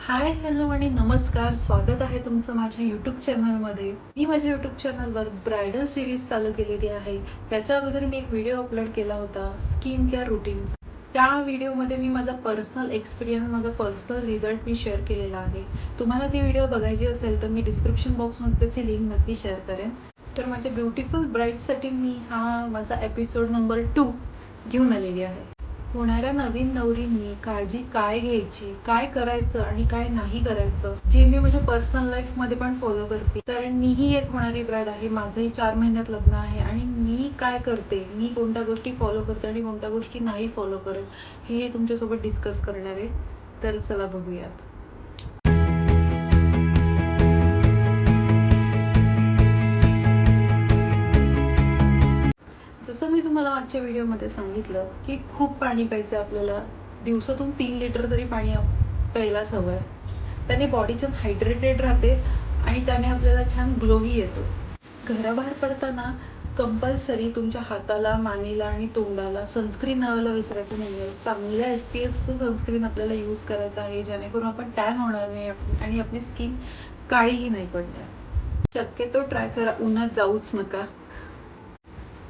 हाय, hello आणि नमस्कार. स्वागत आहे तुमचं माझ्या यूट्यूब चॅनलमध्ये. मी माझ्या यूट्यूब चॅनलवर ब्रायडल सिरीज चालू केलेली आहे. त्याच्या अगोदर मी एक व्हिडिओ अपलोड केला होता स्किन केअर रुटीन्स. त्या व्हिडिओमध्ये मी माझा पर्सनल एक्सपिरियन्स, माझा पर्सनल रिझल्ट मी शेअर केलेला आहे. तुम्हाला ती व्हिडिओ बघायची असेल तर मी डिस्क्रिप्शन बॉक्समध्ये त्याची लिंक नक्की शेअर करेन. तर माझ्या ब्युटिफुल ब्राईडसाठी मी हा माझा एपिसोड नंबर 2 घेऊन आलेली आहे. होणाऱ्या नवीन नवरींनी काळजी काय घ्यायची, काय करायचं आणि काय नाही करायचं, जे मी माझ्या पर्सनल लाईफमध्ये पण फॉलो करते. कारण मीही एक होणारी ब्राईड आहे. माझंही 4 महिन्यात लग्न आहे आणि मी काय करते, मी कोणत्या गोष्टी फॉलो करते आणि कोणत्या गोष्टी नाही फॉलो करत, हे तुमच्यासोबत डिस्कस करणार आहे. तर चला बघूयात. जसं मी तुम्हाला मागच्या व्हिडिओमध्ये सांगितलं की खूप पाणी प्यायचं आपल्याला. दिवसातून 3 लिटर तरी पाणी प्यायलाच हवं आहे. त्याने बॉडी छान हायड्रेटेड राहते आणि त्याने आपल्याला छान ग्लोही येतो. घराबाहेर पडताना कंपल्सरी तुमच्या हाताला, मानेला आणि तोंडाला सनस्क्रीन लावायला विसरायचं नाही आहे. चांगल्या SPFचं सनस्क्रीन आपल्याला यूज करायचं आहे, जेणेकरून आपण टॅन होणार नाही आणि आपली स्किन काळीही नाही पडणार. शक्यतो ट्राय करा, उन्हात जाऊच नका.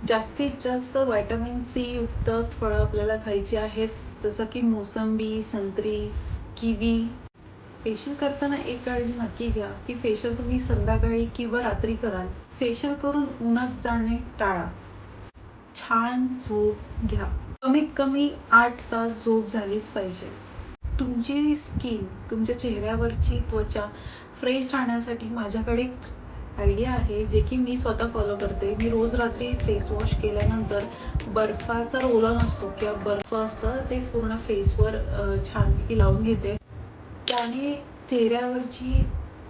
जास्तीत जास्त व्हिटॅमिन C युक्त फळं आपल्याला खायची आहेत, जसं की मोसंबी, संत्री, किवी. फेशियल करताना एक काळजी नक्की घ्या की फेशियल तुम्ही संध्याकाळी किंवा रात्री कराल. फेशियल करून उन्हात जाणे टाळा. छान झोप घ्या. कमीत कमी 8 तास झोप झालीच पाहिजे. तुमची स्किन, तुमच्या चेहऱ्यावरची त्वचा फ्रेश राहण्यासाठी माझ्याकडे एक आयडिया आहे, जे की मी स्वतः फॉलो करते. मी रोज रात्री फेस वॉश केल्यानंतर बर्फाचा रोल ऑन असतो किंवा बर्फ असतं ते पूर्ण फेसवर छानपैकी लावून घेते. त्याने चेहऱ्यावरची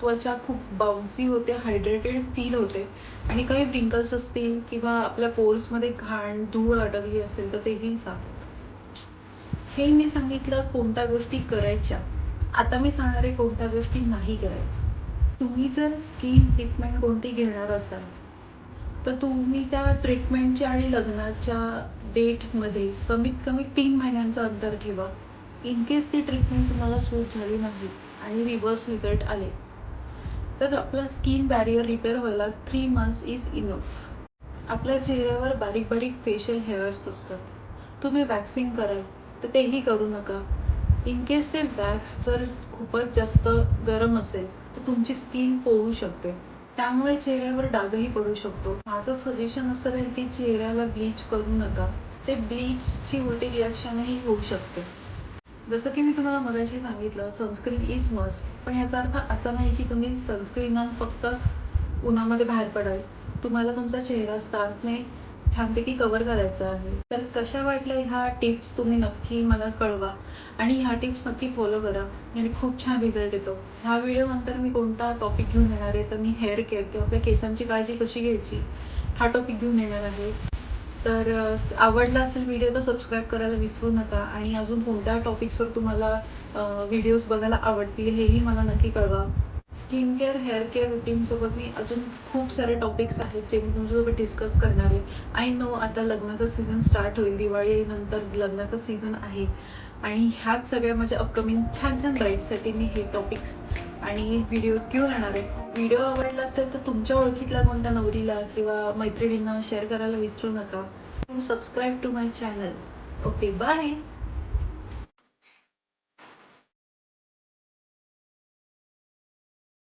त्वचा खूप बाउन्सी होते, हायड्रेटेड फील होते आणि काही रिंकल्स असतील किंवा आपल्या पोर्समध्ये घाण, धूळ अडकली असेल तर तेही साफ होतं. हे मी सांगितलं कोणत्या गोष्टी करायच्या. आता मी सांगणार आहे कोणत्या गोष्टी नाही करायच्या. तुम्ही जर स्किन ट्रीटमेंट कोणती घेणार असाल तर तुम्ही त्या ट्रीटमेंटच्या आणि लग्नाच्या डेटमध्ये कमीत कमी 3 महिन्यांचं अंतर ठेवा. इन केस ती ट्रीटमेंट तुम्हाला सूट झाली नाही आणि रिव्हर्स रिझल्ट आले तर आपला स्किन बॅरियर रिपेअर व्हायला 3 मंथ्स इज इनफ. आपल्या चेहऱ्यावर बारीक बारीक फेशियल हेअर्स असतात. तुम्ही वॅक्सिंग कराल तर तेही करू नका. इन केस ते वॅक्स जर खूपच जास्त गरम असेल तर तुमची स्किन पोळू शकते. त्यामुळे चेहऱ्यावर डागही पडू शकतो. माझं सजेशन असं राहील की चेहऱ्याला ब्लीच करू नका. ते ब्लीचची उलटी रिॲक्शनही होऊ शकते. जसं की मी तुम्हाला मगाशी सांगितलं सनस्क्रीन इज मस्ट. पण याचा अर्थ असा नाही की तुम्ही सनस्क्रीन फक्त उन्हामध्ये बाहेर पडाल. तुम्हाला तुमचा चेहरा स्कार्फने छानपैकी कव्हर करायचा आहे. तर कशा वाटल्या ह्या टिप्स तुम्ही नक्की मला कळवा आणि ह्या टिप्स नक्की फॉलो करा. याने खूप छान रिझल्ट येतो. ह्या व्हिडिओनंतर मी कोणता टॉपिक घेऊन येणार आहे तर मी हेअर केअर किंवा आपल्या केसांची काळजी कशी घ्यायची हा टॉपिक घेऊन येणार आहे. तर आवडला असेल व्हिडिओ तर सबस्क्राईब करायला विसरू नका आणि अजून कोणत्या टॉपिक्सवर तुम्हाला व्हिडिओज बघायला आवडतील हेही मला नक्की कळवा. स्किन केअर, हेअर केअर रुटीनसोबत मी अजून खूप सारे टॉपिक्स आहेत जे मी तुमच्यासोबत डिस्कस करणार आहे. आय नो आता लग्नाचा सीझन स्टार्ट होईल, दिवाळीनंतर लग्नाचा सीझन आहे आणि ह्याच सगळ्या माझ्या अपकमिंग छान छान राईडसाठी मी हे टॉपिक्स आणि व्हिडिओज घेऊन येणार आहे. व्हिडिओ आवडला असेल तर तुमच्या ओळखीतल्या कोणत्या नवरीला किंवा मैत्रिणींना शेअर करायला विसरू नका. Subscribe to my channel. Okay, bye.